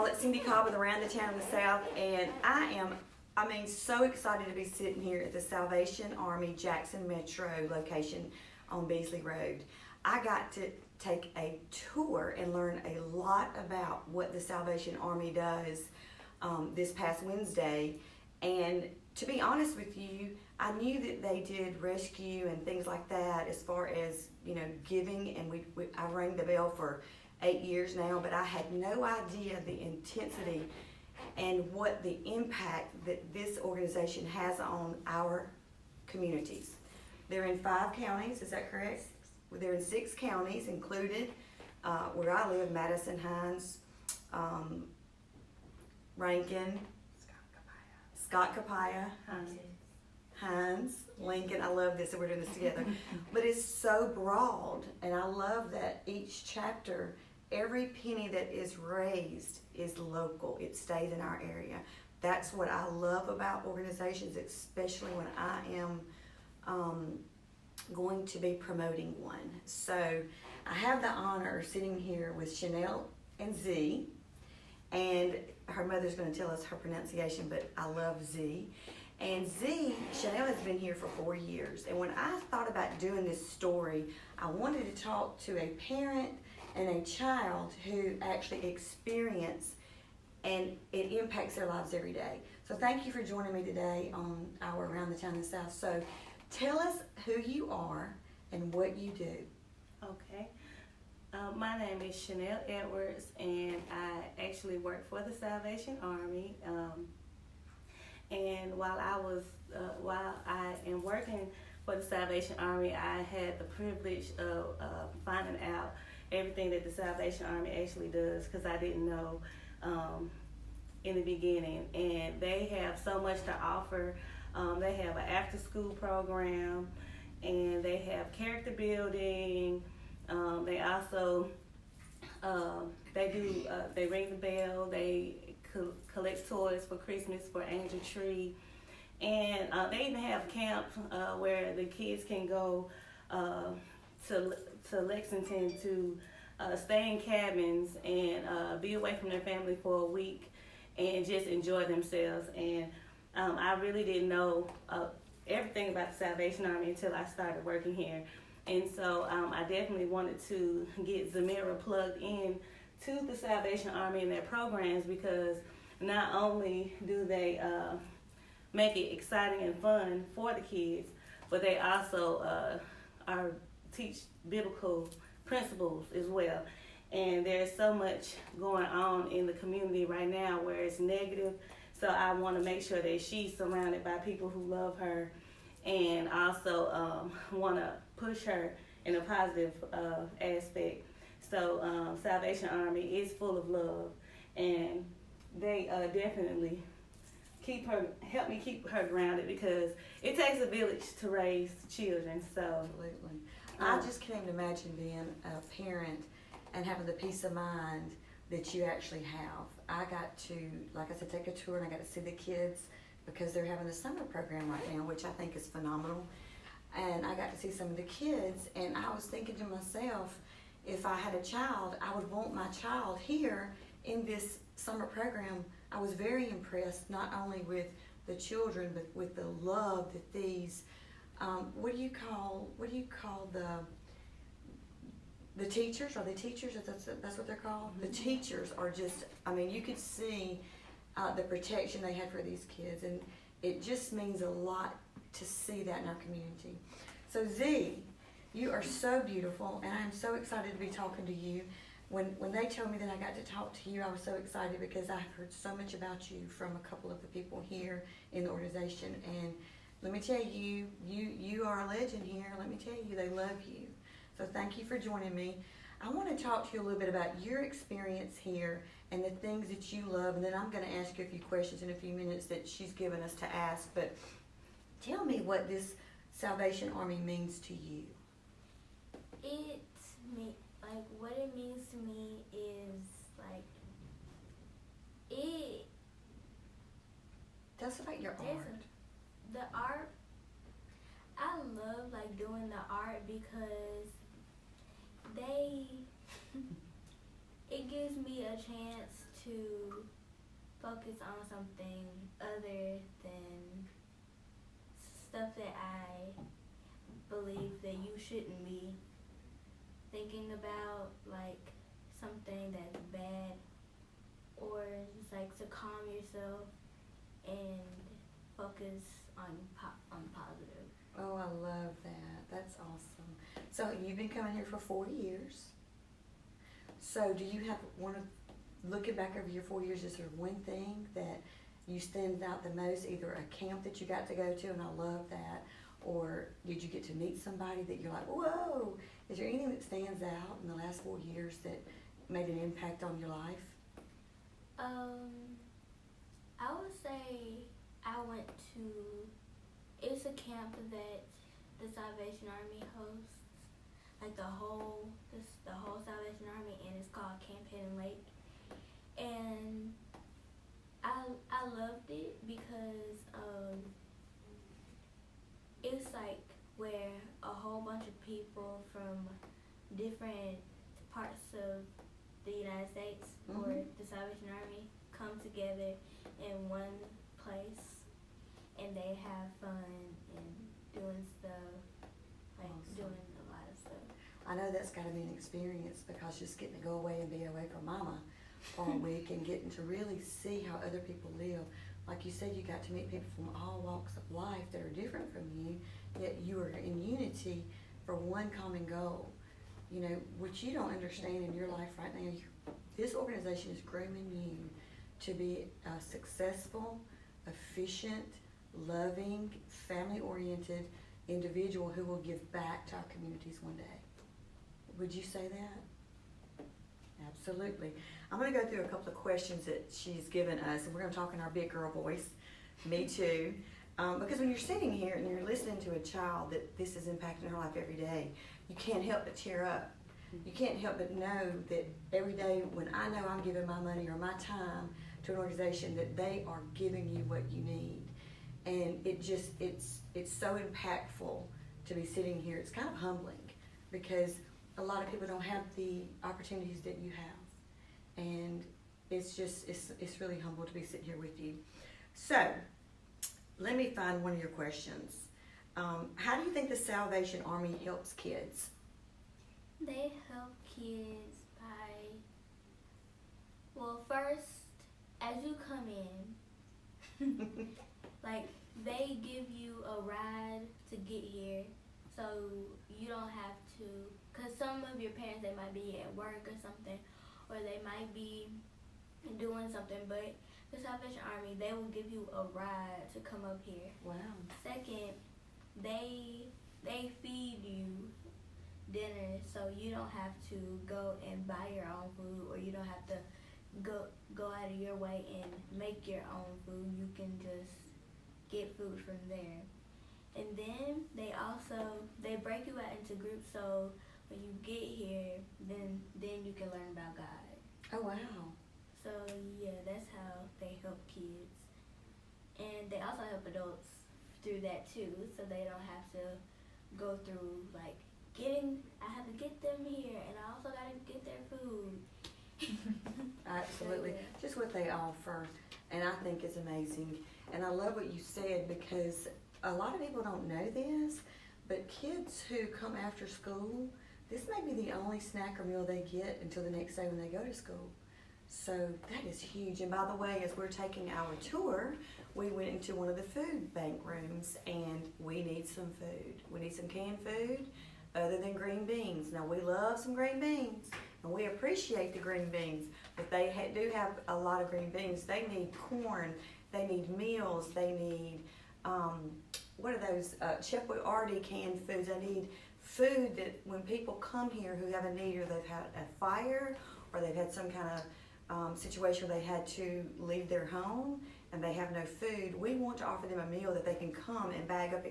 y'all. It's Cindy Cobb with Around the Town of the South, and I am so excited to be sitting here at the Salvation Army Jackson Metro location on Beasley Road. I got to take a tour and learn a lot about what the Salvation Army does this past Wednesday. And to be honest with you, I knew that they did rescue and things like that as far as, giving, and I rang the bell for 8 years now, but I had no idea the intensity and what the impact that this organization has on our communities. They're in 5 counties, is that correct? They're in 6 counties, included where I live: Madison, Hines, Rankin, Scott-Copiah, Hines, Lincoln. I love this, that we're doing this together. But it's so broad, and I love that each chapter, every penny that is raised is local. It stays in our area. That's what I love about organizations, especially when I am going to be promoting one. So I have the honor of sitting here with Sha'nel and Z, and her mother's going to tell us her pronunciation, but I love Z. And Z, Sha'nel has been here for 4 years. And when I thought about doing this story, I wanted to talk to a parent and a child who actually experience, and it impacts their lives every day. So thank you for joining me today on our Around the Town in the South. So tell us who you are and what you do. Okay. My name is Sha'nel Edwards, and I actually work for the Salvation Army. And while I am working for the Salvation Army, I had the privilege of finding out everything that the Salvation Army actually does, because I didn't know in the beginning. And they have so much to offer. They have an after-school program, and they have character building. They also they ring the bell. They collect toys for Christmas for Angel Tree, and they even have camp where the kids can go to Lexington to stay in cabins and be away from their family for a week and just enjoy themselves. And I really didn't know everything about the Salvation Army until I started working here. And so I definitely wanted to get Zymirah plugged in to the Salvation Army and their programs, because not only do they make it exciting and fun for the kids, but they also teach biblical principles as well. And there's so much going on in the community right now where it's negative, so I want to make sure that she's surrounded by people who love her, and also want to push her in a positive aspect. So Salvation Army is full of love, and they definitely help me keep her grounded, because it takes a village to raise children. So absolutely. I just can't even imagine being a parent and having the peace of mind that you actually have. I got to, like I said, take a tour, and I got to see the kids because they're having the summer program right now, which I think is phenomenal. And I got to see some of the kids, and I was thinking to myself, if I had a child, I would want my child here in this summer program. I was very impressed, not only with the children, but with the love that these, what do you call the teachers? Are they teachers? That's what they're called? Mm-hmm. The teachers are just, you could see the protection they had for these kids, and it just means a lot to see that in our community. So Z, you are so beautiful, and I'm so excited to be talking to you. When they told me that I got to talk to you, I was so excited, because I've heard so much about you from a couple of the people here in the organization. And let me tell you, you are a legend here. Let me tell you, they love you. So thank you for joining me. I want to talk to you a little bit about your experience here and the things that you love, and then I'm going to ask you a few questions in a few minutes that she's given us to ask. But tell me what this Salvation Army means to you. What it means to me is it. Tell us about your art. The art. I love doing the art because it gives me a chance to focus on something other than stuff that I believe that you shouldn't be thinking about, like something that's bad, or just like to calm yourself and focus on positive. Oh, I love that. That's awesome. So you've been coming here for 4 years. So do you have looking back over your 4 years, is there one thing that you stand out the most, either a camp that you got to go to, and I love that, or did you get to meet somebody that you're like, whoa? Is there anything that stands out in the last 4 years that made an impact on your life? I would say I went to, it's a camp that the Salvation Army hosts, like the whole Salvation Army, and it's called Camp Hidden Lake. And I loved it because it's like where a whole bunch of people from different parts of the United States or the Salvation Army come together in one place, and they have fun and doing stuff, like Awesome. doing a lot of stuff. I know that's got to be an experience, because just getting to go away and be away from mama for a week and getting to really see how other people live. Like you said, you got to meet people from all walks of life that are different from you, yet you are in unity for one common goal. You know, which you don't understand in your life right now. This organization is grooming you to be a successful, efficient, loving, family-oriented individual who will give back to our communities one day. Would you say that? Absolutely. I'm going to go through a couple of questions that she's given us, and we're going to talk in our big girl voice. Me too. Because when you're sitting here and you're listening to a child that this is impacting her life every day, you can't help but cheer up. You can't help but know that every day when I know I'm giving my money or my time to an organization, that they are giving you what you need. And it's so impactful to be sitting here. It's kind of humbling, because a lot of people don't have the opportunities that you have. And it's really humble to be sitting here with you. So, let me find one of your questions. How do you think the Salvation Army helps kids? They help kids by, well, first, as you come in, like, they give you a ride to get here, so you don't have to, because some of your parents, they might be at work or something, or they might be doing something, but the Salvation Army, they will give you a ride to come up here. Wow. Second, they feed you dinner, so you don't have to go and buy your own food, or you don't have to go out of your way and make your own food. You can just get food from there. And then they break you out into groups, so when you get here, then you can learn about God. Oh, wow. So yeah, that's how they help kids. And they also help adults through that too, so they don't have to go through like I have to get them here, and I also got to get their food. Absolutely. So, yeah. Just what they offer, and I think is amazing. And I love what you said, because a lot of people don't know this, but kids who come after school, this may be the only snack or meal they get until the next day when they go to school. So that is huge. And by the way, as we're taking our tour, we went into one of the food bank rooms, and we need some food. We need some canned food other than green beans. Now, we love some green beans, and we appreciate the green beans, but they do have a lot of green beans. They need corn, they need meals, they need, what are those, Chef Boyardee canned foods. They need food that when people come here who have a need, or they've had a fire, or they've had some kind of situation where they had to leave their home and they have no food, we want to offer them a meal that they can come and bag up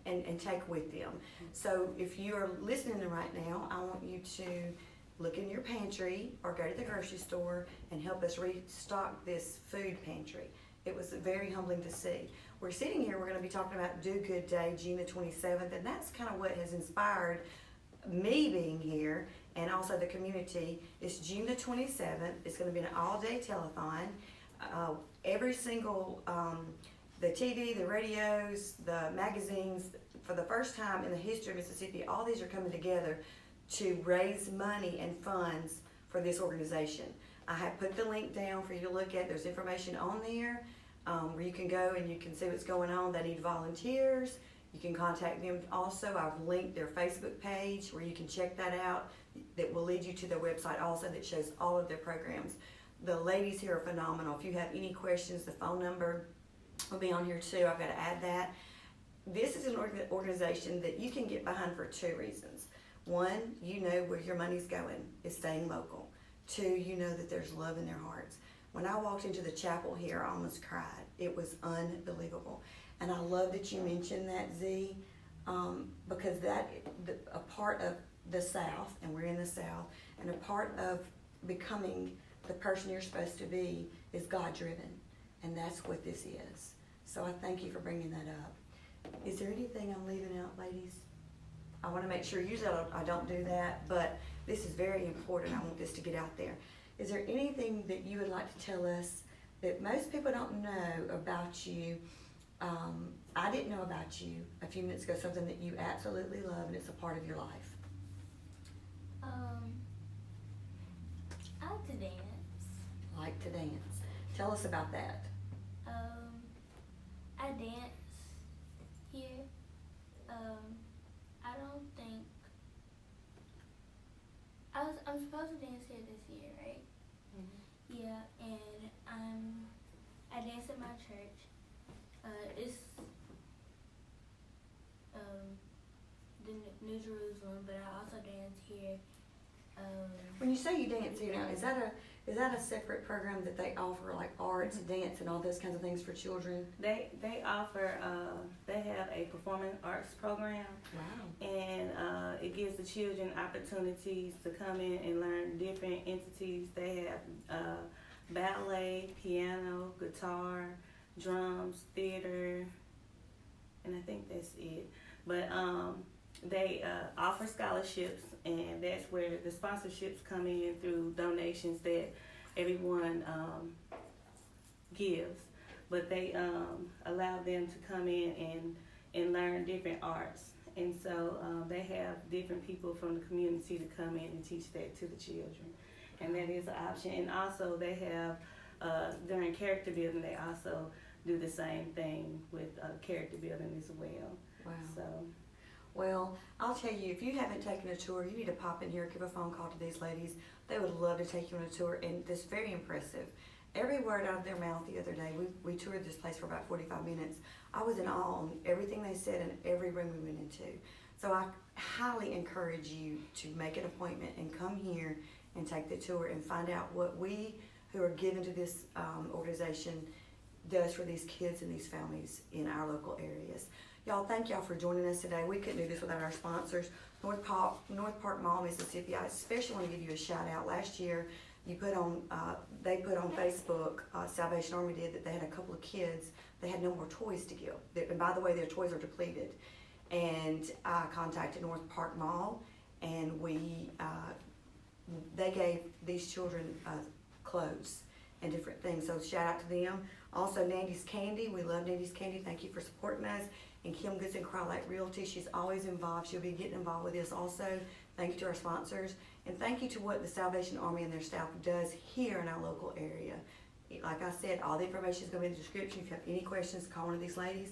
and take with them. So if you're listening right now, I want you to look in your pantry or go to the grocery store and help us restock this food pantry. It was very humbling to see. We're sitting here, we're going to be talking about Do Good Day, June the 27th, and that's kind of what has inspired me being here and also the community. It's June the 27th. It's going to be an all-day telethon. Every single, the TV, the radios, the magazines, for the first time in the history of Mississippi, all these are coming together to raise money and funds for this organization. I have put the link down for you to look at. There's information on there where you can go and you can see what's going on. They need volunteers. You can contact them. Also, I've linked their Facebook page where you can check that out. That will lead you to their website also that shows all of their programs. The ladies here are phenomenal. If you have any questions, the phone number will be on here too. I've got to add that. This is an organization that you can get behind for two reasons. One, you know where your money's going. It's staying local. Two, you know that there's love in their hearts. When I walked into the chapel here, I almost cried. It was unbelievable. And I love that you mentioned that, Z, because a part of the South, and we're in the South, and a part of becoming the person you're supposed to be is God-driven. And that's what this is. So I thank you for bringing that up. Is there anything I'm leaving out, ladies? I want to make sure, usually I don't do that, but this is very important. I want this to get out there. Is there anything that you would like to tell us that most people don't know about you? I didn't know about you a few minutes ago, something that you absolutely love and it's a part of your life. I like to dance. Like to dance. Tell us about that. I dance here. I don't think I'm supposed to dance here this year, right? Mm-hmm. Yeah, and I dance at my church. It's the New Jerusalem, but I also dance here. When you say you dance here now, is that a separate program that they offer, like arts, dance, and all those kinds of things for children? They offer, they have a performing arts program. Wow. And it gives the children opportunities to come in and learn different entities. They have ballet, piano, guitar, drums, theater, and I think that's it. But they offer scholarships, and that's where the sponsorships come in through donations that everyone gives. But they allow them to come in and learn different arts. And so they have different people from the community to come in and teach that to the children. And that is an option. And also they have, during character building, they also do the same thing with character building as well. Wow. So. Well, I'll tell you, if you haven't taken a tour, you need to pop in here, give a phone call to these ladies. They would love to take you on a tour, and it's very impressive. Every word out of their mouth the other day, we toured this place for about 45 minutes. I was in awe on everything they said in every room we went into. So I highly encourage you to make an appointment and come here and take the tour and find out what we who are given to this organization does for these kids and these families in our local areas. Y'all, thank y'all for joining us today. We couldn't do this without our sponsors. Northpark Mall, Mississippi. I especially want to give you a shout out. Last year, they put on Facebook, Salvation Army did, that they had a couple of kids. They had no more toys to give. And by the way, their toys are depleted. And I contacted Northpark Mall, and they gave these children clothes and different things. So shout out to them. Also, Nandy's Candy. We love Nandy's Candy. Thank you for supporting us. And Kim Goodson, Crye-Leike Realtors. She's always involved. She'll be getting involved with this also. Thank you to our sponsors. And thank you to what the Salvation Army and their staff does here in our local area. Like I said, all the information is going to be in the description. If you have any questions, call one of these ladies.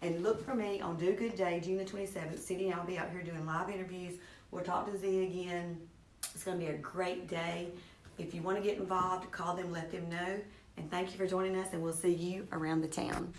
And look for me on Do Good Day, June the 27th. Cindy and I will be out here doing live interviews. We'll talk to Z again. It's going to be a great day. If you want to get involved, call them, let them know. And thank you for joining us, and we'll see you around the town.